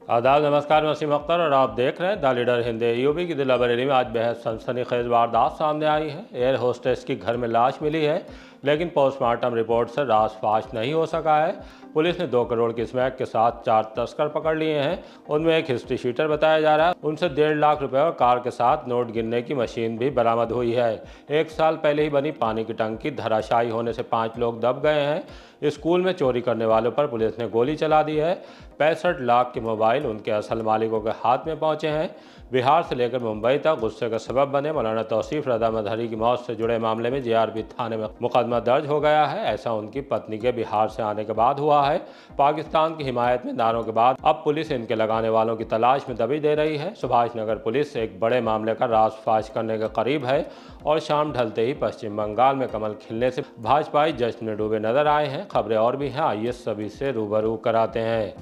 आदाब, नमस्कार। मैं वसीम अख्तर और आप देख रहे हैं द लीडर हिंदी। यूपी की जिला बरेली में आज बेहद सनसनीखेज वारदात सामने आई है। एयर होस्टेस की घर में लाश मिली है, लेकिन पोस्टमार्टम रिपोर्ट से राज फाश नहीं हो सका है। पुलिस ने 2 करोड़ की स्मैक के साथ 4 तस्कर पकड़ लिए हैं। उनमें एक हिस्ट्री शीटर बताया जा रहा है। उनसे 1.5 लाख रुपए और कार के साथ नोट गिनने की मशीन भी बरामद हुई है। 1 साल पहले ही बनी पानी की टंकी धराशायी होने से 5 लोग दब गए हैं। स्कूल में चोरी करने वालों पर पुलिस ने गोली चला दी है। 65 लाख के मोबाइल उनके असल मालिकों के हाथ में पहुंचे हैं। बिहार से लेकर मुंबई तक गुस्से का सबब बने मौलाना तौसीफ रजा मजहरी की मौत से जुड़े मामले में जीआरपी थाने में मुकदमा दर्ज हो गया है। ऐसा उनकी पत्नी के बिहार से आने के बाद हुआ है। पाकिस्तान की हिमायत में नारों के बाद अब पुलिस इनके लगाने वालों की तलाश में दबी दे रही है। सुभाष नगर पुलिस एक बड़े मामले का राज-फाश करने के करीब है और शाम ढलते ही पश्चिम बंगाल में कमल खिलने से भाजपाई जश्न में डूबे नजर आए हैं। खबरें और भी हैं, आइए सभी से रूबरू कराते हैं।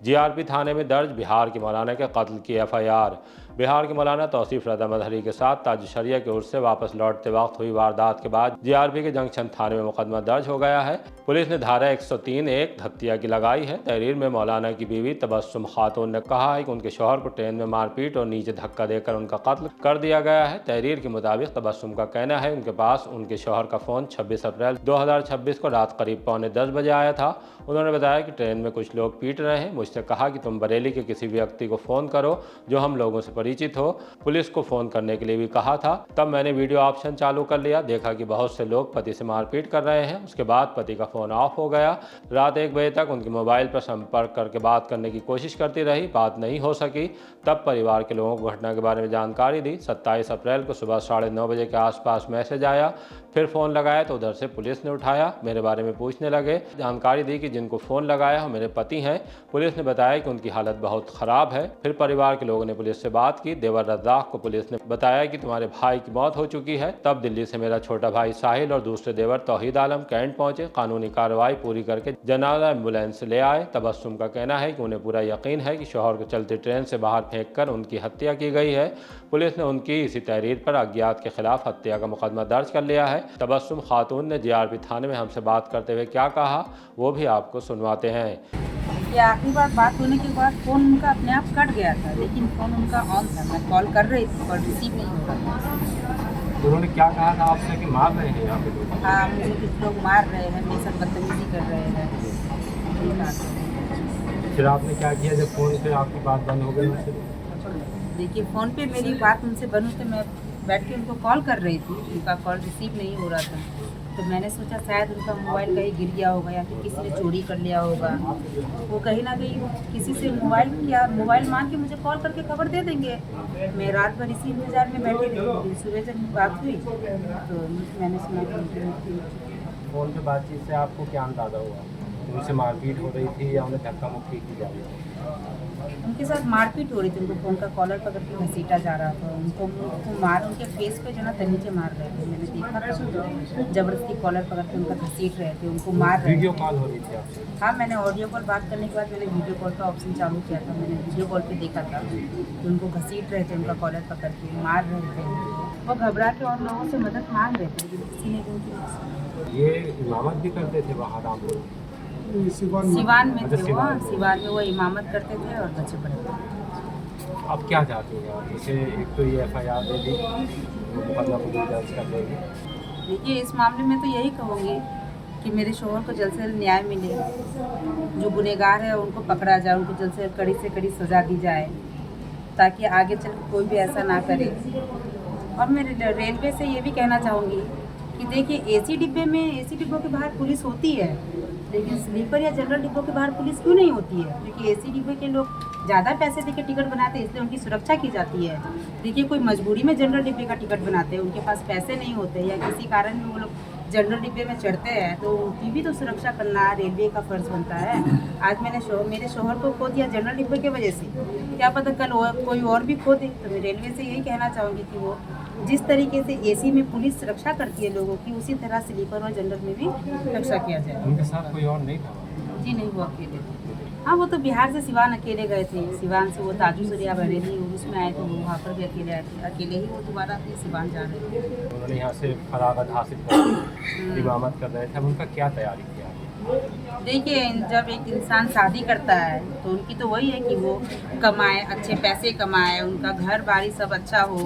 जीआरपी थाने में दर्ज बिहार के मौलाना के कत्ल की एफआईआर। बिहार के मौलाना तौसीफ रजा मजहरी के साथ ताज शरिया के उर्स से वापस लौटते वक्त हुई वारदात के बाद जीआरपी के जंक्शन थाने में मुकदमा दर्ज हो गया है। पुलिस ने धारा 103(1) हत्या की लगाई है। तहरीर में मौलाना की बीवी तबस्सुम खातून ने कहा है कि उनके शौहर को ट्रेन में मारपीट और नीचे धक्का देकर उनका कत्ल कर दिया गया है। तहरीर के मुताबिक तबस्सुम का कहना है उनके पास उनके शौहर का फ़ोन 26 अप्रैल 2026 को रात करीब 9:45 बजे आया था। उन्होंने बताया कि ट्रेन में कुछ लोग पीट रहे हैं। मुझसे कहा कि तुम बरेली के किसी व्यक्ति को फ़ोन करो जो हम लोगों से परिचित हो। पुलिस को फ़ोन करने के लिए भी कहा था। तब मैंने वीडियो ऑप्शन चालू कर लिया, देखा कि बहुत से लोग पति से मारपीट कर रहे हैं। उसके बाद पति का फ़ोन ऑफ हो गया। रात 1 बजे तक उनके मोबाइल पर संपर्क करके बात करने की कोशिश करती रही, बात नहीं हो सकी। तब परिवार के लोगों को घटना के बारे में जानकारी दी। 27 अप्रैल को सुबह 9:30 बजे के आसपास मैसेज आया। फिर फ़ोन लगाया तो उधर से पुलिस ने उठाया, मेरे बारे में पूछने लगे। जानकारी दी कि जिनको फ़ोन लगाया वो मेरे पति हैं। पुलिस ने बताया कि उनकी हालत बहुत ख़राब है। फिर परिवार के लोगों ने पुलिस से बात की। देवर रज़ाक को पुलिस ने बताया कि तुम्हारे भाई की मौत हो चुकी है। तब दिल्ली से मेरा छोटा भाई साहिल और दूसरे देवर तौहीद आलम कैंट पहुंचे। कानूनी कार्रवाई पूरी करके जनाजा एम्बुलेंस ले आए। तबस्सुम का कहना है कि उन्हें पूरा यकीन है कि शौहर को चलती ट्रेन से बाहर फेंककर उनकी हत्या की गई है। पुलिस ने उनकी इसी तहरीर पर अज्ञात के खिलाफ हत्या का मुकदमा दर्ज कर लिया है। तबस्सुम खातून ने जीआरपी थाने में हमसे बात करते हुए क्या कहा वो भी आपको सुनवाते हैं। ये आखिरी बात होने के बाद फ़ोन उनका अपने आप कट गया था, लेकिन फ़ोन उनका ऑन था। मैं कॉल कर रही थी, कॉल रिसीव नहीं हो रहा था। उन्होंने क्या कहा था आपसे कि मार रहे हैं यहाँ पे लोग? हाँ, मुझे कुछ लोग मार रहे हैं, मेरे साथ बदतमीजी कर रहे हैं। यही बात है। फिर आपने क्या किया जब फ़ोन पे आपकी बात बंद हो गई उनसे? देखिए, फ़ोन पे मेरी बात उनसे बंद होते मैं बैठ के उनको कॉल कर रही थी, उनका कॉल रिसीव नहीं हो रहा था। तो मैंने सोचा शायद उनका मोबाइल कहीं गिर गया होगा या फिर किसी ने चोरी कर लिया होगा। वो कहीं ना कहीं किसी से मोबाइल मांग के मुझे कॉल करके खबर दे देंगे। मैं रात भर इसी इंतज़ार में बैठी रही। सुबह जब बात हुई तो मैंने सुना कि फ़ोन पे बातचीत से आपको क्या अंदाज़ा हुआ? उनसे मारपीट हो रही थी या उन्हें धक्का मुक्की की जा रही थी? उनके साथ मारपीट हो रही थी। उनको फ़ोन का कॉलर पकड़ के घसीटा जा रहा था। उनके फेस पे जो ना नीचे मार रहे थे। मैंने देखा था, जबरदस्ती कॉलर पकड़ के उनका घसीट रहे थे, उनको मार रहे थे। वीडियो कॉल हो रही थी आपसे? हाँ, मैंने ऑडियो कॉल बात करने के बाद मैंने वीडियो कॉल का ऑप्शन चालू किया था। मैंने वीडियो कॉल पे देखा था कि उनको घसीट रहे थे, उनका कॉलर पकड़ के मार रहे थे। वो घबरा के और लोगों से मदद मांग रहे थे, लेकिन किसी ने भी उनकी ये इमामत भी करते थे वहाँ रामपुर? सिवान में थे वो। सिवान में वो इमामत करते थे और बच्चे पढ़ते थे। आप क्या चाहते हैं आप? जैसे एक तो ये एफआईआर दे दी, मुकदमा को दर्ज कर देंगे। देखिए, इस मामले में तो यही कहूँगी कि मेरे शौहर को जल्द से जल्द न्याय मिले। जो गुनहगार है उनको पकड़ा जाए, उनको जल्द से कड़ी से कड़ी सज़ा दी जाए ताकि आगे चल कोई भी ऐसा ना करे। और मैं रेलवे से ये भी कहना चाहूँगी कि देखिए, एसी डिब्बों के बाहर पुलिस होती है, लेकिन स्लीपर या जनरल डिब्बों के बाहर पुलिस क्यों नहीं होती है? क्योंकि एसी डिब्बे के लोग ज़्यादा पैसे देके टिकट बनाते हैं, इसलिए उनकी सुरक्षा की जाती है। देखिए, कोई मजबूरी में जनरल डिब्बे का टिकट बनाते हैं, उनके पास पैसे नहीं होते या किसी कारण भी वो लोग जनरल डिब्बे में चढ़ते हैं, तो उनकी भी तो सुरक्षा करना रेलवे का फ़र्ज़ बनता है। आज मैंने मेरे शौहर को खो दिया जनरल डिब्बे की वजह से, क्या पता कल कोई और भी खो दे। तो मैं रेलवे से यही कहना चाहूँगी कि वो जिस तरीके से एसी में पुलिस रक्षा करती है लोगों की, उसी तरह स्लीपर और जनरल में भी रक्षा किया जाए। उनके साथ कोई और नहीं था? जी नहीं, वो अकेले थे। हाँ, वो तो बिहार से सिवान अकेले गए थे। सिवान से वो ताजू सरिया बरेली उसमें आए थे, वो वहाँ पर भी अकेले आए थे। अकेले ही वो दोबारा अपने सिवान जा रहे थे। उन्होंने यहाँ से फरागत हासिल कर इमामत कर रहे थे। अब उनका क्या तैयारी किया? देखिए, जब एक इंसान शादी करता है तो उनकी तो वही है कि वो कमाए, अच्छे पैसे कमाए, उनका घर बारी सब अच्छा हो,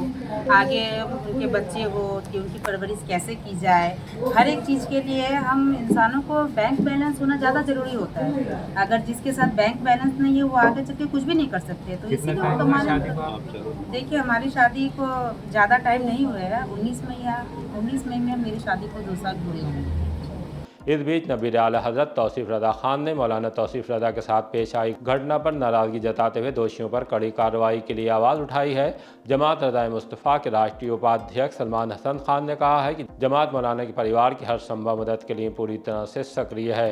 आगे उनके बच्चे हो कि उनकी परवरिश कैसे की जाए। हर एक चीज़ के लिए हम इंसानों को बैंक बैलेंस होना ज़्यादा ज़रूरी होता है। अगर जिसके साथ बैंक बैलेंस नहीं है वो आगे चल के कुछ भी नहीं कर सकते, तो कितना इसीलिए वो टाइम हुआ कमाने। शादी को आप? देखिए, हमारी शादी को ज़्यादा टाइम नहीं हुआ है, 19 मई में मेरी शादी को 2 साल पूरे हुए। इस बीच नबीर आला हज़रत तौसीफ़ रज़ा ख़ान ने मौलाना तौसीफ़ रज़ा के साथ पेश आई घटना पर नाराज़गी जताते हुए दोषियों पर कड़ी कार्रवाई के लिए आवाज़ उठाई है। जमात रज़ाए मुस्तफ़ा के राष्ट्रीय उपाध्यक्ष सलमान हसन खान ने कहा है कि जमात मौलाना के परिवार की हर संभव मदद के लिए पूरी तरह से सक्रिय है।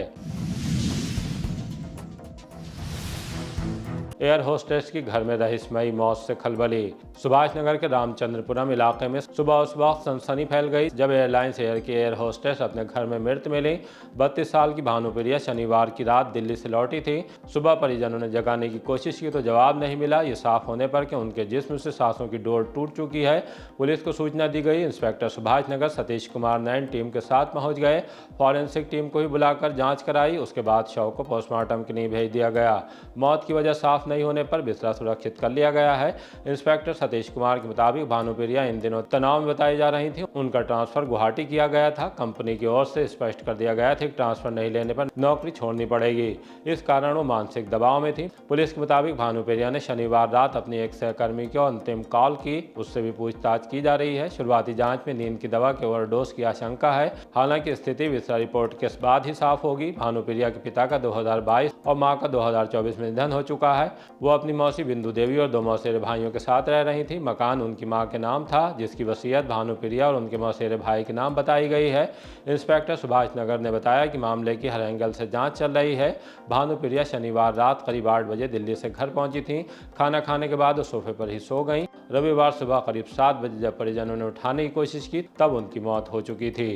एयर होस्टेस की घर में रहस्यमयी मौत से खलबली। सुभाष नगर के रामचंद्रपुरम इलाके में सुबह उस वक्त सनसनी फैल गई जब एयरलाइंस एयर की एयर होस्टेस अपने घर में मृत मिली। 32 साल की भानुप्रिया शनिवार की रात दिल्ली से लौटी थी। सुबह परिजनों ने जगाने की कोशिश की तो जवाब नहीं मिला, ये साफ होने पर कि उनके जिस्म से सांसों की डोर टूट चुकी है। पुलिस को सूचना दी गई। इंस्पेक्टर सुभाष नगर सतीश कुमार नैन टीम के साथ पहुंच गए। फॉरेंसिक टीम को भी बुलाकर जाँच कराई। उसके बाद शव को पोस्टमार्टम के लिए भेज दिया गया। मौत की वजह साफ नहीं होने पर बिस्तरा सुरक्षित कर लिया गया है। इंस्पेक्टर सतीश कुमार के मुताबिक भानुप्रिया इन दिनों तनाव में बताई जा रही थी। उनका ट्रांसफर गुवाहाटी किया गया था। कंपनी की ओर से स्पष्ट कर दिया गया था कि ट्रांसफर नहीं लेने पर नौकरी छोड़नी पड़ेगी। इस कारण वो मानसिक दबाव में थी। पुलिस के मुताबिक भानुप्रिया ने शनिवार रात अपनी एक सहकर्मी को अंतिम कॉल की। उससे भी पूछताछ की जा रही है। शुरुआती जांच में नींद की दवा के ओवरडोज की आशंका है। हालांकि स्थिति विस्तृत रिपोर्ट के बाद ही साफ होगी। भानुप्रिया के पिता का 2022 और मां का 2024 में निधन हो चुका है। वो अपनी मौसी बिंदु देवी और 2 मौसेरे भाइयों के साथ रह रही थी। मकान उनकी मां के नाम था, जिसकी वसीयत भानुप्रिया और उनके मौसेरे भाई के नाम बताई गई है। इंस्पेक्टर सुभाष नगर ने बताया कि मामले की हर एंगल से जांच चल रही है। भानुप्रिया शनिवार रात करीब 8 बजे दिल्ली से घर पहुंची थी। खाना खाने के बाद वो सोफे पर ही सो गईं। रविवार सुबह करीब 7 बजे जब परिजनों ने उठाने की कोशिश की तब उनकी मौत हो चुकी थी।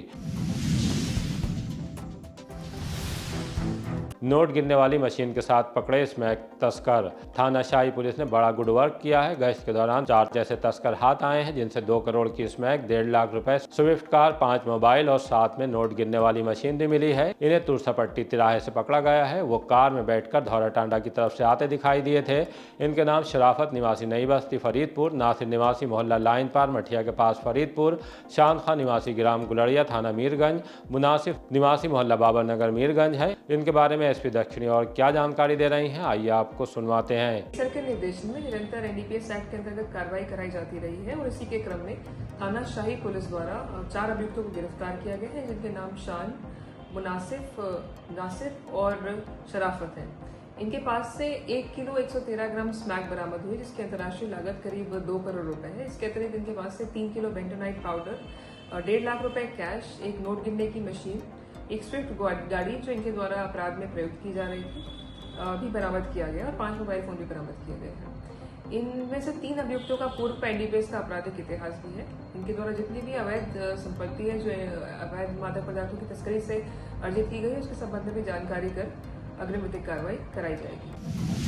नोट गिनने वाली मशीन के साथ पकड़े स्मैक तस्कर। थाना शाही पुलिस ने बड़ा गुड वर्क किया है। गश्त के दौरान 4 जैसे तस्कर हाथ आए हैं, जिनसे 2 करोड़ की स्मैक, 1.5 लाख रुपए, स्विफ्ट कार, 5 मोबाइल और साथ में नोट गिनने वाली मशीन भी मिली है। इन्हें तुरसापट्टी तिराहे से पकड़ा गया है। वो कार में बैठकर धौरा टांडा की तरफ से आते दिखाई दिए थे। इनके नाम शराफत निवासी नई बस्ती फरीदपुर, नासिर निवासी मोहल्ला लाइन पार मठिया के पास फरीदपुर, शान खां निवासी ग्राम गुलड़िया थाना मीरगंज, मुनासिफ निवासी मोहल्ला बाबर नगर मीरगंज है। इनके बारे में एसपी दक्षिणी और क्या जानकारी दे रही हैं, आइए आपको सुनवाते हैं। सर के निर्देशन में निरंतर एनडीपीएस एक्ट के अंतर्गत कार्रवाई कराई जाती रही है और इसी के क्रम में थाना शाही पुलिस द्वारा 4 अभियुक्तों को गिरफ्तार किया गया है, जिनके नाम शान, मुनासिफ, नासिर और शराफत है। इनके पास से 1 किलो 113 ग्राम स्मैक बरामद हुई, जिसकी अंतर्राष्ट्रीय लागत करीब 2 करोड़ रुपए है। इसके अतिरिक्त इनके पास से 3 किलो बेंटोनाइट पाउडर, 1.5 लाख रुपए कैश, एक नोट गिनने की मशीन, एक स्विफ्ट गाड़ी जो इनके द्वारा अपराध में प्रयुक्त की जा रही थी, भी बरामद किया गया और 5 मोबाइल फोन भी बरामद किए गए हैं। इनमें से 3 अभियुक्तों का पूर्व एनडीपीएस का आपराधिक इतिहास भी है। इनके द्वारा जितनी भी अवैध संपत्ति है जो अवैध मादक पदार्थों की तस्करी से अर्जित की गई है, उसके संबंध में भी जानकारी कर अग्रिम विधिक कार्रवाई कराई जाएगी।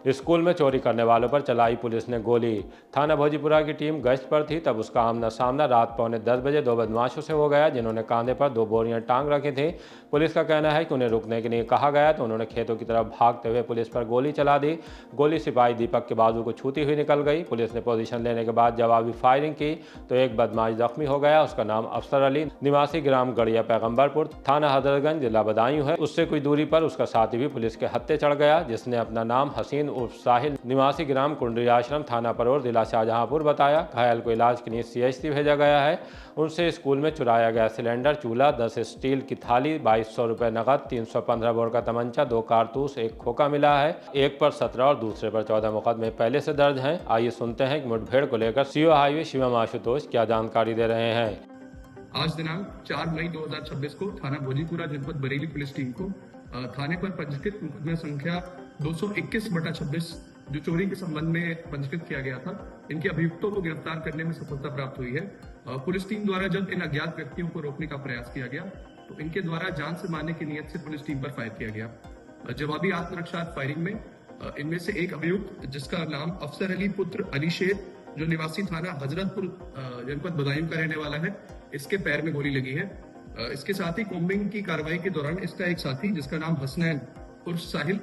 स्कूल में चोरी करने वालों पर चलाई पुलिस ने गोली। थाना भोजीपुरा की टीम गश्त पर थी, तब उसका आमना सामना रात 9:45 बजे 2 बदमाशों से हो गया, जिन्होंने कांधे पर 2 बोरियां टांग रखी थी। पुलिस का कहना है कि उन्हें रुकने के लिए कहा गया तो उन्होंने खेतों की तरफ भागते हुए पुलिस पर गोली चला दी। गोली सिपाही दीपक के बाजू को छूती हुई निकल गई। पुलिस ने पोजीशन लेने के बाद जवाबी फायरिंग की तो एक बदमाश जख्मी हो गया। उसका नाम अफसर अली निवासी ग्राम गड़िया पैगंबरपुर थाना हजरतगंज जिला बदायूं है। उससे कुछ दूरी पर उसका साथी भी पुलिस के हत्थे चढ़ गया, जिसने अपना नाम हसीन उर्फ साहिल निवासी ग्राम कुंडरी आश्रम थाना परोर जिला शाहजहांपुर बताया। घायल को इलाज के लिए सीएचसी भेजा गया है। उनसे स्कूल में चुराया गया सिलेंडर, चूल्हा, 10 स्टील की थाली, 2200 रुपये नकद, 315 बोर का तमंचा, 2 कारतूस, 1 खोखा मिला है। एक पर 17 और दूसरे पर 14 मुकदमे पहले से दर्ज हैं। आइए सुनते हैं कि मुठभेड़ को लेकर सीओ हाईवे शिवम आशुतोष क्या जानकारी दे रहे हैं। आज दिनांक 4 मई 2026 को थाना भोजीपुरा जनपद बरेली पुलिस टीम को थाने पर पंजीकृत मुकदमा संख्या 221/26 जो चोरी के संबंध में पंजीकृत किया गया था, इनके अभियुक्तों को गिरफ्तार करने में सफलता प्राप्त हुई है। पुलिस टीम द्वारा जब इन अज्ञात व्यक्तियों को रोकने का प्रयास किया गया तो इनके द्वारा जान से मारने की नियत से पुलिस टीम पर फायर किया गया। जवाबी आत्मरक्षा फायरिंग में इनमें से एक अभियुक्त, जिसका नाम अफसर अली पुत्र अली शेर, जो निवासी थाना हजरतपुर जनपद बदायूं का रहने वाला है, इसके पैर में गोली लगी है। इसके साथ ही कॉम्बिंग की कार्रवाई के दौरान इसका एक साथी जिसका नाम हसनैन उर्फ साहिल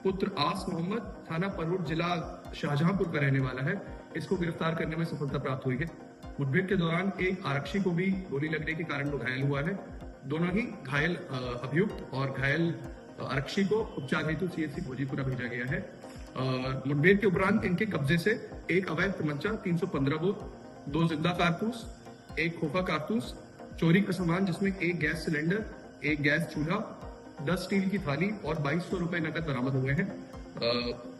पुत्र आस मोहम्मद थाना परवट जिला शाहजहांपुर का रहने वाला है, इसको गिरफ्तार करने में सफलता प्राप्त हुई है। मुठभेड़ के दौरान एक आरक्षी को भी गोली लगने के कारण वो घायल हुआ है। दोनों ही घायल अभियुक्त और घायल आरक्षी को उपचार हेतु सीएचसी भोजीपुरा भेजा गया है। मुठभेड़ के उपरांत इनके कब्जे से एक अवैध तमंचा 315 बोर, 2 जिंदा कारतूस, एक खोखा कारतूस, चोरी का सामान जिसमें एक गैस सिलेंडर, एक गैस चूल्हा, 10 स्टील की थाली और 2200 रुपए नकद बरामद हुए हैं।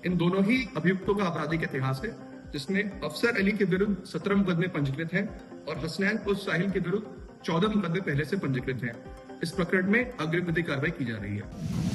इन दोनों ही अभियुक्तों का आपराधिक इतिहास है, जिसमें अफसर अली के विरुद्ध 17 मुकदमे पंजीकृत हैं और हसनैन उस साहिल के विरुद्ध 14 मुकदमे पहले से पंजीकृत हैं। इस प्रकरण में अग्रिम विधिक कार्रवाई की जा रही है।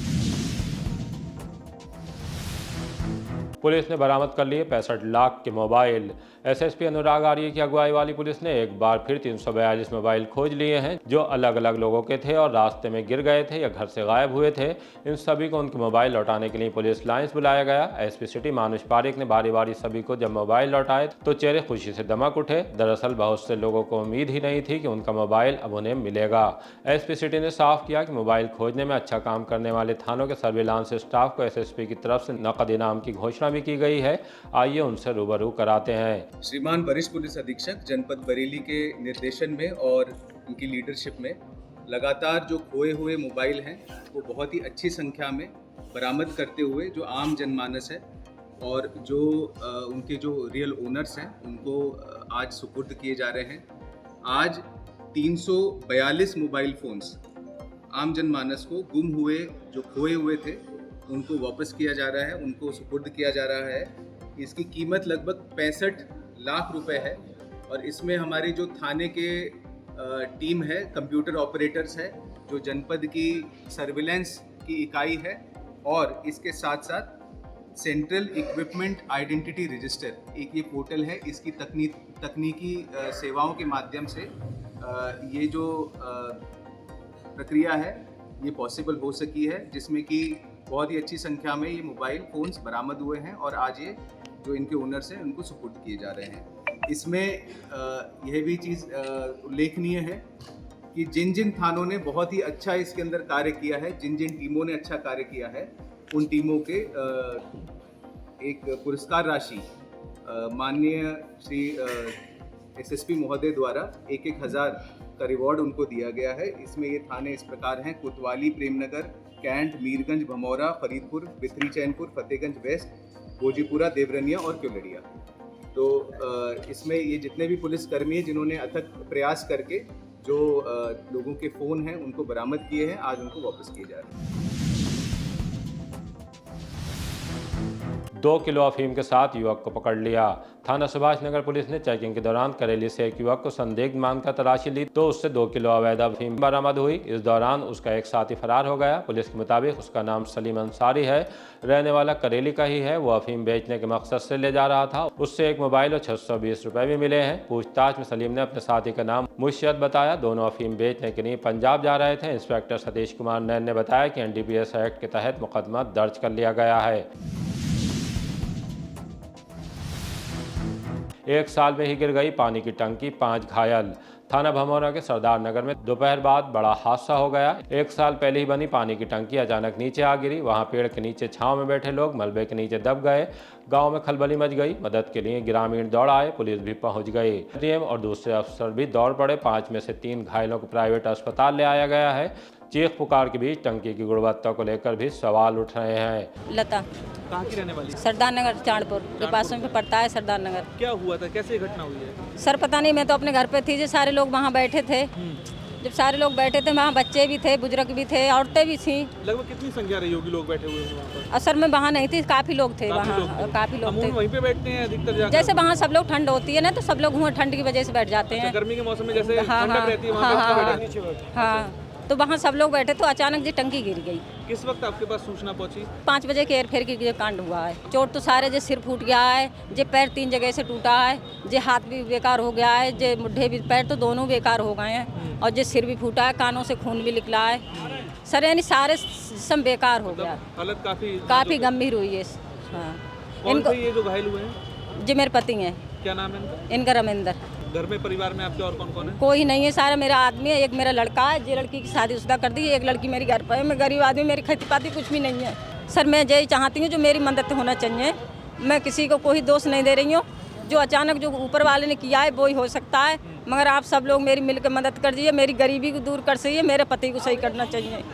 पुलिस ने बरामद कर लिए 65 लाख के मोबाइल। एसएसपी अनुराग आर्य की अगुवाई वाली पुलिस ने एक बार फिर 342 मोबाइल खोज लिए हैं जो अलग अलग लोगों के थे और रास्ते में गिर गए थे या घर से गायब हुए थे। इन सभी को उनके मोबाइल लौटाने के लिए पुलिस लाइन्स बुलाया गया। एसपी सिटी मानुष पारिक ने बारी बारी सभी को जब मोबाइल लौटाए तो चेहरे खुशी से दमक उठे। दरअसल बहुत से लोगों को उम्मीद ही नहीं थी कि उनका मोबाइल अब उन्हें मिलेगा। एसपी सिटी ने साफ किया कि मोबाइल खोजने में अच्छा काम करने वाले थानों के सर्विलांस स्टाफ को एसएसपी की तरफ से नकद इनाम की घोषणा भी की गई है। आइए उनसे रूबरू कराते हैं। श्रीमान वरिष्ठ पुलिस अधीक्षक जनपद बरेली के निर्देशन में और उनकी लीडरशिप में लगातार जो खोए हुए मोबाइल हैं वो बहुत ही अच्छी संख्या में बरामद करते हुए जो आम जनमानस है और जो उनके जो रियल ओनर्स हैं उनको आज सुपुर्द किए जा रहे हैं। आज 342 मोबाइल फ़ोन्स आम जनमानस को गुम हुए जो खोए हुए थे उनको वापस किया जा रहा है, उनको सुपुर्द किया जा रहा है। इसकी कीमत लगभग 65 लाख रुपए है और इसमें हमारी जो थाने के टीम है, कंप्यूटर ऑपरेटर्स है, जो जनपद की सर्विलेंस की इकाई है और इसके साथ साथ सेंट्रल इक्विपमेंट आइडेंटिटी रजिस्टर एक ये पोर्टल है, इसकी तकनीकी सेवाओं के माध्यम से ये जो प्रक्रिया है ये पॉसिबल हो सकी है, जिसमें कि बहुत ही अच्छी संख्या में ये मोबाइल फ़ोन्स बरामद हुए हैं और आज ये जो इनके ओनर्स हैं उनको सुपुर्द किए जा रहे हैं। इसमें यह भी चीज़ उल्लेखनीय है कि जिन जिन थानों ने बहुत ही अच्छा इसके अंदर कार्य किया है, जिन जिन टीमों ने अच्छा कार्य किया है, उन टीमों के एक पुरस्कार राशि माननीय श्री एसएसपी महोदय द्वारा 1,000 का रिवॉर्ड उनको दिया गया है। इसमें ये थाने इस प्रकार हैं: कोतवाली, प्रेमनगर, कैंट, मीरगंज, भमौरा, फरीदपुर, बिथरी, चैनपुर, फतेहगंज वेस्ट, भोजीपुरा, देवरनिया और क्योलड़िया। तो इसमें ये जितने भी पुलिसकर्मी हैं जिन्होंने अथक प्रयास करके जो लोगों के फ़ोन हैं उनको बरामद किए हैं, आज उनको वापस किए जा रहे हैं। 2 किलो अफीम के साथ युवक को पकड़ लिया। थाना सुभाष नगर पुलिस ने चेकिंग के दौरान करेली से एक युवक को संदिग्ध मानकर तलाशी ली तो उससे 2 किलो अवैध अफीम बरामद हुई। इस दौरान उसका एक साथी फरार हो गया। पुलिस के मुताबिक उसका नाम सलीम अंसारी है, रहने वाला करेली का ही है। वो अफीम बेचने के मकसद से ले जा रहा था। उससे एक मोबाइल और 620 रुपए भी मिले हैं। पूछताछ में सलीम ने अपने साथी का नाम मुर्शिद बताया। दोनों अफीम बेचने के लिए पंजाब जा रहे थे। इंस्पेक्टर सतीश कुमार नैन ने बताया कि एनडीपीएस एक्ट के तहत मुकदमा दर्ज कर लिया गया है। 1 साल में ही गिर गई पानी की टंकी, 5 घायल। थाना भमौरा के सरदार नगर में दोपहर बाद बड़ा हादसा हो गया। 1 साल पहले ही बनी पानी की टंकी अचानक नीचे आ गिरी। वहां पेड़ के नीचे छांव में बैठे लोग मलबे के नीचे दब गए। गांव में खलबली मच गई। मदद के लिए ग्रामीण दौड़ आए, पुलिस भी पहुंच गई। डीएम और दूसरे अफसर भी दौड़ पड़े। 5 में से 3 घायलों को प्राइवेट अस्पताल ले आया गया है। चीख पुकार के बीच टंकी की गुणवत्ता को लेकर भी सवाल उठ रहे हैं। लता कहाँ की रहने वाली? सरदार नगर चाणपुर के पास में पड़ता है सरदार नगर। क्या हुआ था, कैसे घटना हुई है? सर पता नहीं, मैं तो अपने घर पे थी, जो सारे लोग वहाँ बैठे थे। जब सारे लोग बैठे थे वहाँ बच्चे भी थे, बुजुर्ग भी थे, औरतें भी थी। लगभग कितनी संख्या रही होगी लोग बैठे हुए वहाँ पर? असर में वहाँ नहीं थी, काफ़ी लोग थे वहाँ, काफ़ी लोग थे। वहीं पे बैठते हैं अधिकतर जाकर? जैसे वहाँ सब लोग ठंड होती है ना, तो सब लोग वहाँ ठंड की वजह से बैठ जाते हैं। गर्मी के मौसम में जैसे हाँ ठंडक रहती है वहाँ पे हाँ, तो वहाँ सब लोग बैठे तो अचानक जी टंकी गिर गई। किस वक्त आपके पास सूचना पहुंची? 5 बजे के हेर-फेर की कांड हुआ है। चोट तो सारे, जे सिर फूट गया है, जे पैर 3 जगह से टूटा है, जे हाथ भी बेकार हो गया है, जे मुड्ढे भी, पैर तो दोनों बेकार हो गए हैं और जे सिर भी फूटा है, कानों से खून भी निकला है। सर यानी सारे सब बेकार हो गया। हालत काफ़ी गंभीर हुई है। हाँ, इनको ये जो घायल हुए हैं? जी मेरे पति हैं। क्या नाम है इनका? इनका रमेंद्र। घर में परिवार में आपके और कौन कौन है? कोई नहीं है, सारा मेरा आदमी है। एक मेरा लड़का है, ये लड़की की शादीशुदा कर दी, एक लड़की मेरी घर पर है। मैं गरीब आदमी, मेरी खेती पाती कुछ भी नहीं है। सर मैं यही चाहती हूँ जो मेरी मदद होना चाहिए। मैं किसी को कोई दोष नहीं दे रही हूँ, जो अचानक जो ऊपर वाले ने किया है वो ही हो सकता है, मगर आप सब लोग मेरी मिलकर मदद कर दीजिए। मेरी गरीबी को दूर कर सकिए, मेरे पति को सही करना चाहिए।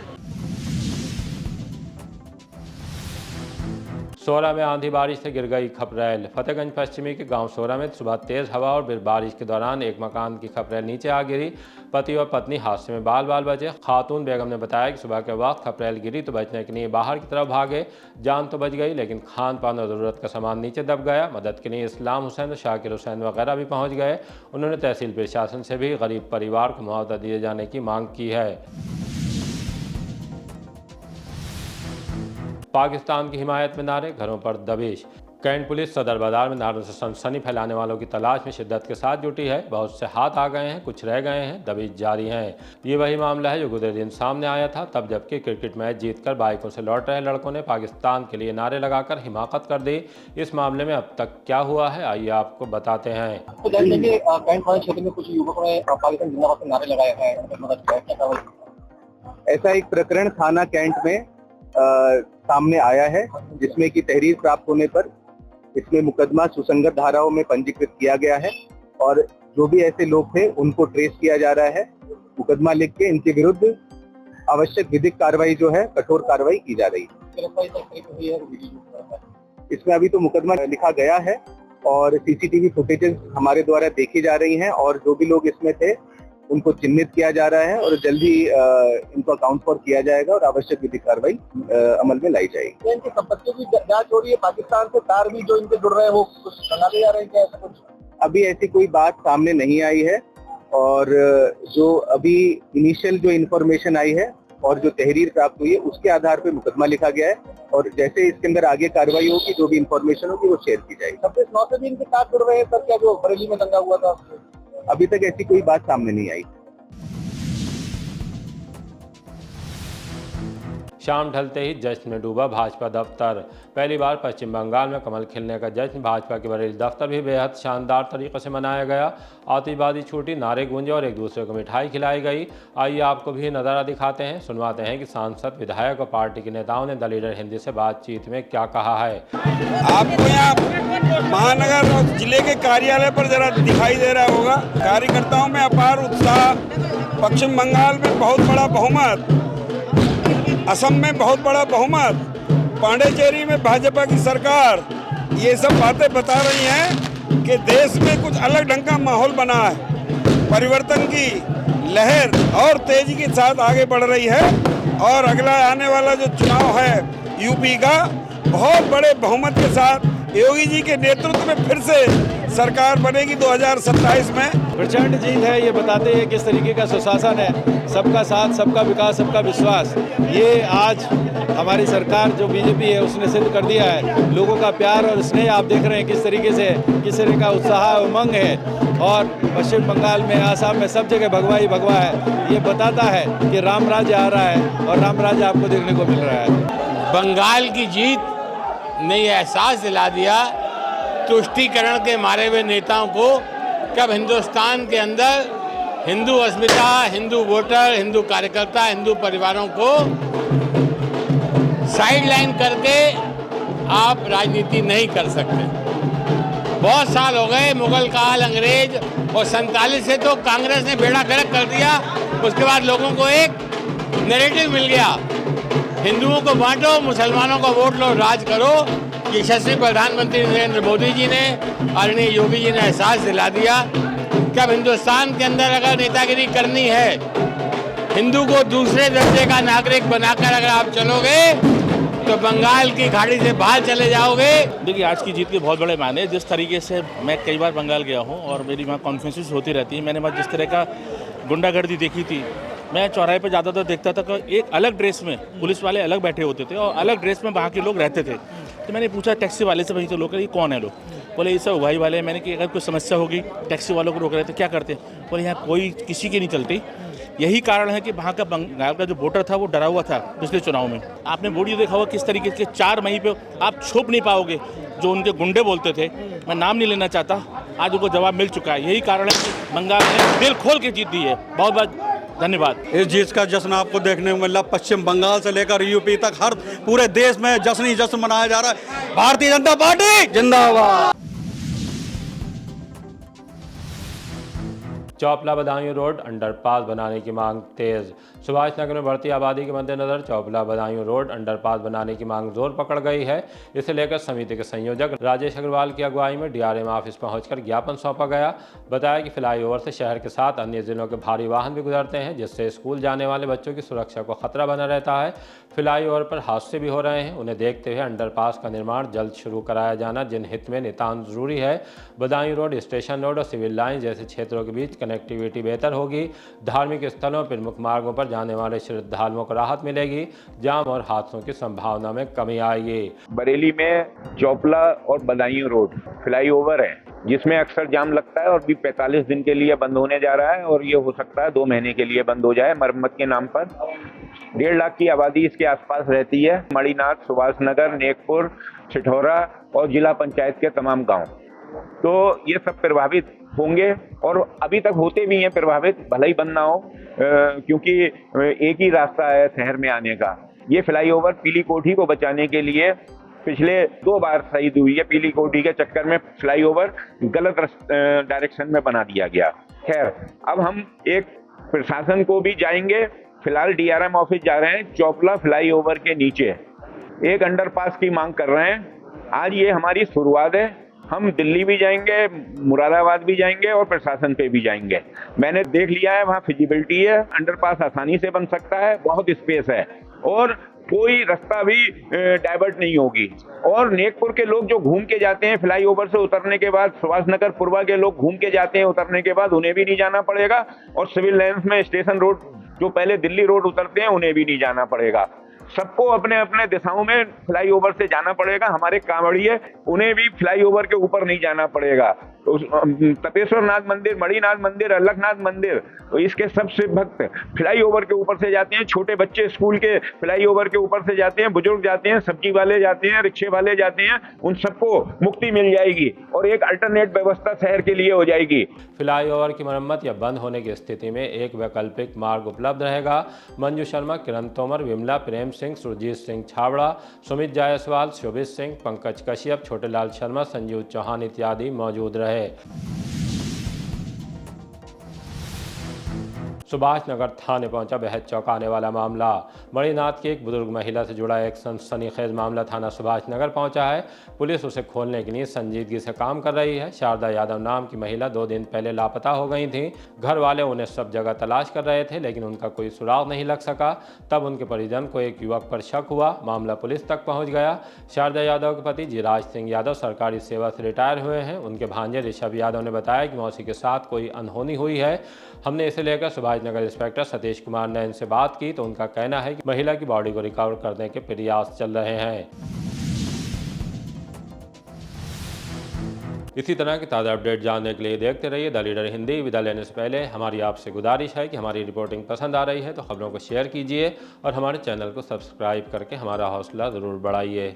सोरा में आंधी बारिश से गिर गई खपरेल। फतेहगंज पश्चिमी के गांव सोरा में सुबह तेज हवा और बारिश के दौरान एक मकान की खपरेल नीचे आ गिरी। पति और पत्नी हादसे में बाल बाल बचे। खातून बेगम ने बताया कि सुबह के वक्त खपरेल गिरी तो बचने के लिए बाहर की तरफ भागे। जान तो बच गई, लेकिन खान पान और ज़रूरत का सामान नीचे दब गया। मदद के लिए इस्लाम हुसैन और शाकिर हुसैन वगैरह भी पहुँच गए। उन्होंने तहसील प्रशासन से भी गरीब परिवार को मुआवजा दिए जाने की मांग की है। पाकिस्तान की हिमायत में नारे, घरों पर दबिश। कैंट पुलिस सदर बाजार में नारों से सनसनी फैलाने वालों की तलाश में शिद्दत के साथ जुटी है। बहुत से हाथ आ गए हैं, कुछ रह गए हैं, दबिश जारी है। ये वही मामला है जो गुज़रे दिन सामने आया था, तब जबकि क्रिकेट मैच जीतकर बाइकों से लौट रहे लड़कों ने पाकिस्तान के लिए नारे लगाकर हिमाकत कर दी। इस मामले में अब तक क्या हुआ है, आइए आपको बताते हैं। तो जैसे कि कैंट वाले क्षेत्र में कुछ युवकों ने पाकिस्तान जिंदाबाद के नारे लगाए हैं, ऐसा एक प्रकरण थाना कैंट में सामने आया है, जिसमें कि तहरीर प्राप्त होने पर इसमें मुकदमा सुसंगत धाराओं में पंजीकृत किया गया है और जो भी ऐसे लोग थे उनको ट्रेस किया जा रहा है। मुकदमा लिख के इनके विरुद्ध आवश्यक विधिक कार्रवाई जो है, कठोर कार्रवाई की जा रही है। इसमें अभी तो मुकदमा लिखा गया है और सीसीटीवी फुटेजेस हमारे द्वारा देखी जा रही हैं और जो भी लोग इसमें थे उनको चिन्हित किया जा रहा है और जल्दी इनको अकाउंट फॉर किया जाएगा और आवश्यक विधिक कार्रवाई अमल में लाई जाएगी। इनकी संपत्तियों की जांच हो रही है, पाकिस्तान से तार भी जो इनके जुड़ रहे हैं वो कुछ बनाते जा रहे हैं क्या, ऐसा कुछ? अभी ऐसी कोई बात सामने नहीं आई है और जो अभी इनिशियल जो इन्फॉर्मेशन आई है और जो तहरीर प्राप्त हुई है उसके आधार पर मुकदमा लिखा गया है और जैसे इसके अंदर आगे कार्रवाई होगी, जो भी इन्फॉर्मेशन होगी वो शेयर की जाएगी। 26/9 से भी इनके साथ जुड़ रहे हैं सर, क्या जो बरेली में दंगा हुआ था? अभी तक ऐसी कोई बात सामने नहीं आई। शाम ढलते ही जश्न में डूबा भाजपा दफ्तर। पहली बार पश्चिम बंगाल में कमल खिलने का जश्न भाजपा के बरेली दफ्तर भी बेहद शानदार तरीके से मनाया गया। आतिशबाजी छूटी, नारे गूंजे और एक दूसरे को मिठाई खिलाई गई। आइए आपको भी नज़ारा दिखाते हैं, सुनवाते हैं कि सांसद, विधायक और पार्टी के नेताओं ने द लीडर हिंदी से बातचीत में क्या कहा है। आपको यहाँ महानगर और जिले के कार्यालय पर जरा दिखाई दे रहा होगा, कार्यकर्ताओं में अपार उत्साह। पश्चिम बंगाल में बहुत बड़ा बहुमत, असम में बहुत बड़ा बहुमत, पांडेचेरी में भाजपा की सरकार, ये सब बातें बता रही हैं कि देश में कुछ अलग ढंग का माहौल बना है। परिवर्तन की लहर और तेजी के साथ आगे बढ़ रही है और अगला आने वाला जो चुनाव है यूपी का, बहुत बड़े बहुमत के साथ योगी जी के नेतृत्व में फिर से सरकार बनेगी 2027 में। प्रचंड जीत है, ये बताते हैं किस तरीके का सुशासन है, सबका साथ, सबका विकास, सबका विश्वास। ये आज हमारी सरकार जो बीजेपी है उसने सिद्ध कर दिया है। लोगों का प्यार और स्नेह आप देख रहे हैं किस तरीके से, किस तरह का उत्साह उमंग है और पश्चिम बंगाल में, आसाम में सब जगह भगवा ही भगवा है। ये बताता है कि राम राज्य आ रहा है और राम राज्य आपको देखने को मिल रहा है। बंगाल की जीत ने यह एहसास दिला दिया तुष्टीकरण के मारे हुए नेताओं को, कब हिंदुस्तान के अंदर हिंदू अस्मिता, हिंदू वोटर, हिंदू कार्यकर्ता, हिंदू परिवारों को साइडलाइन करके आप राजनीति नहीं कर सकते। बहुत साल हो गए, मुगल काल, अंग्रेज और 47 से तो कांग्रेस ने बेड़ा गर्क कर दिया। उसके बाद लोगों को एक नैरेटिव मिल गया, हिंदुओं को बांटो, मुसलमानों को वोट लो, राज करो। यशस्वी प्रधानमंत्री नरेंद्र मोदी जी ने, आदरणीय योगी जी ने एहसास दिला दिया कि अब हिंदुस्तान के अंदर अगर नेतागिरी करनी है, हिंदू को दूसरे दर्जे का नागरिक बनाकर अगर आप चलोगे तो बंगाल की खाड़ी से बाहर चले जाओगे। देखिए, आज की जीत के बहुत बड़े मायने। जिस तरीके से मैं कई बार बंगाल गया हूँ और मेरी वहाँ कॉन्फ्रेंसेस होती रहती हैं, मैंने वहाँ जिस तरह का गुंडागर्दी देखी थी, मैं चौराहे पे ज़्यादातर देखता था कि एक अलग ड्रेस में पुलिस वाले अलग बैठे होते थे और अलग ड्रेस में वहाँ के लोग रहते थे। तो मैंने पूछा टैक्सी वाले से, वहीं तो लोग, ये कौन है लोग? बोले ये सब भाई वाले हैं। मैंने कि अगर कोई समस्या होगी टैक्सी वालों को रोक रहे थे, क्या करते? बोले यहाँ कोई किसी की नहीं चलती, यही कारण है कि वहाँ का बंगाल का जो वोटर था वो डरा हुआ था पिछले चुनाव में। आपने वीडियो देखा होगा किस तरीके से 4 मई पे आप छुप नहीं पाओगे, जो उनके गुंडे बोलते थे, मैं नाम नहीं लेना चाहता, आज उनको जवाब मिल चुका है। यही कारण है कि बंगाल ने दिल खोल के जीत दी है। बहुत बहुत धन्यवाद। इस जीत का जश्न आपको देखने को मिला। पश्चिम बंगाल से लेकर यूपी तक हर पूरे देश में जश्न ही जश्न मनाया जा रहा है। भारतीय जनता पार्टी जिंदाबाद। चौपला बदायूं रोड अंडरपास बनाने की मांग तेज। सुभाष नगर में बढ़ती आबादी के मद्देनजर चौपला बदायूं रोड अंडरपास बनाने की मांग जोर पकड़ गई है। इसे लेकर समिति के संयोजक राजेश अग्रवाल की अगुवाई में डीआरएम ऑफिस पहुंचकर ज्ञापन सौंपा गया। बताया कि फ्लाईओवर से शहर के साथ अन्य जिलों के भारी वाहन भी गुजरते हैं, जिससे स्कूल जाने वाले बच्चों की सुरक्षा को खतरा बना रहता है। फ्लाईओवर पर हादसे भी हो रहे हैं, उन्हें देखते हुए अंडरपास का निर्माण जल्द शुरू कराया जाना जनहित में नितांत जरूरी है। बदायूं रोड, स्टेशन रोड और सिविल लाइन जैसे क्षेत्रों के बीच कनेक्टिविटी बेहतर होगी। धार्मिक स्थलों, प्रमुख मार्गों पर जाने वाले श्रद्धालुओं को राहत मिलेगी। जाम और हादसों की संभावना में कमी आएगी। बरेली में चौपला और बदायूं रोड फ्लाईओवर है, जिसमें अक्सर जाम लगता है और भी 45 दिन के लिए बंद होने जा रहा है और ये हो सकता है 2 महीने के लिए बंद हो जाए मरम्मत के नाम पर। 1.5 लाख की आबादी इसके आसपास रहती है। मणिनाथ, सुभाष नगर, नेकपुर, छिठौरा और जिला पंचायत के तमाम गांव, तो ये सब प्रभावित होंगे और अभी तक होते भी हैं प्रभावित, भले ही बंद ना हो, क्योंकि एक ही रास्ता है शहर में आने का। ये फ्लाईओवर पीली कोठी को बचाने के लिए पिछले 2 बार शहीद हुई है। पीली कोठी के चक्कर में फ्लाईओवर गलत डायरेक्शन में बना दिया गया। खैर, अब हम एक प्रशासन को भी जाएंगे, फिलहाल डीआरएम ऑफिस जा रहे हैं। चौपला फ्लाईओवर के नीचे एक अंडरपास की मांग कर रहे हैं। आज ये हमारी शुरुआत है, हम दिल्ली भी जाएंगे, मुरादाबाद भी जाएंगे और प्रशासन पे भी जाएंगे। मैंने देख लिया है, वहाँ फिजिबिलिटी है, अंडरपास आसानी से बन सकता है, बहुत स्पेस है और कोई रास्ता भी डाइवर्ट नहीं होगी। और नेकपुर के लोग जो घूम के जाते हैं फ्लाईओवर से उतरने के बाद, सुभाष नगर पूर्वा के लोग घूम के जाते हैं उतरने के बाद, उन्हें भी नहीं जाना पड़ेगा। और सिविल लाइन्स में स्टेशन रोड जो पहले दिल्ली रोड उतरते हैं, उन्हें भी नहीं जाना पड़ेगा। सबको अपने अपने दिशाओं में फ्लाईओवर से जाना पड़ेगा। हमारे कांवड़िए, उन्हें भी फ्लाईओवर के ऊपर नहीं जाना पड़ेगा। तो तपेश्वर नाथ मंदिर, मणिनाथ मंदिर, अलखनाथ मंदिर, तो इसके सबसे भक्त फ्लाईओवर के ऊपर से जाते हैं। छोटे बच्चे स्कूल के फ्लाईओवर के ऊपर से जाते हैं, बुजुर्ग जाते हैं, सब्जी वाले जाते हैं, रिक्शे वाले जाते हैं, उन सबको मुक्ति मिल जाएगी और एक अल्टरनेट व्यवस्था शहर के लिए हो जाएगी। फ्लाईओवर की मरम्मत या बंद होने की स्थिति में एक वैकल्पिक मार्ग उपलब्ध रहेगा। मंजू शर्मा, किरण तोमर, विमला, प्रेम सिंह, सुरजीत सिंह छाबड़ा, सुमित जायसवाल, शोभित सिंह, पंकज कश्यप, छोटेलाल शर्मा, संजीव चौहान इत्यादि मौजूद रहे। सुभाष नगर थाने पहुंचा बेहद चौंकाने वाला मामला। मणिनाथ की एक बुजुर्ग महिला से जुड़ा एक सनसनीखेज मामला थाना सुभाष नगर पहुंचा है। पुलिस उसे खोलने के लिए संजीदगी से काम कर रही है। शारदा यादव नाम की महिला 2 दिन पहले लापता हो गई थी। घर वाले उन्हें सब जगह तलाश कर रहे थे, लेकिन उनका कोई सुराग नहीं लग सका। तब उनके परिजन को एक युवक पर शक हुआ। मामला पुलिस तक पहुँच गया। शारदा यादव के पति जिराज सिंह यादव सरकारी सेवा से रिटायर हुए हैं। उनके भांजे ऋषभ यादव ने बताया कि मौसी के साथ कोई अनहोनी हुई है। हमने इसे लेकर सुभाष नगर इंस्पेक्टर सतीश कुमार ने इनसे बात की, तो उनका कहना है कि महिला की बॉडी को रिकवर करने के प्रयास चल रहे हैं। इसी तरह की ताज़ा अपडेट जानने के लिए देखते रहिए द लीडर हिंदी। विदा लेने से पहले हमारी आपसे गुजारिश है कि हमारी रिपोर्टिंग पसंद आ रही है तो खबरों को शेयर कीजिए और हमारे चैनल को सब्सक्राइब करके हमारा हौसला ज़रूर बढ़ाइए।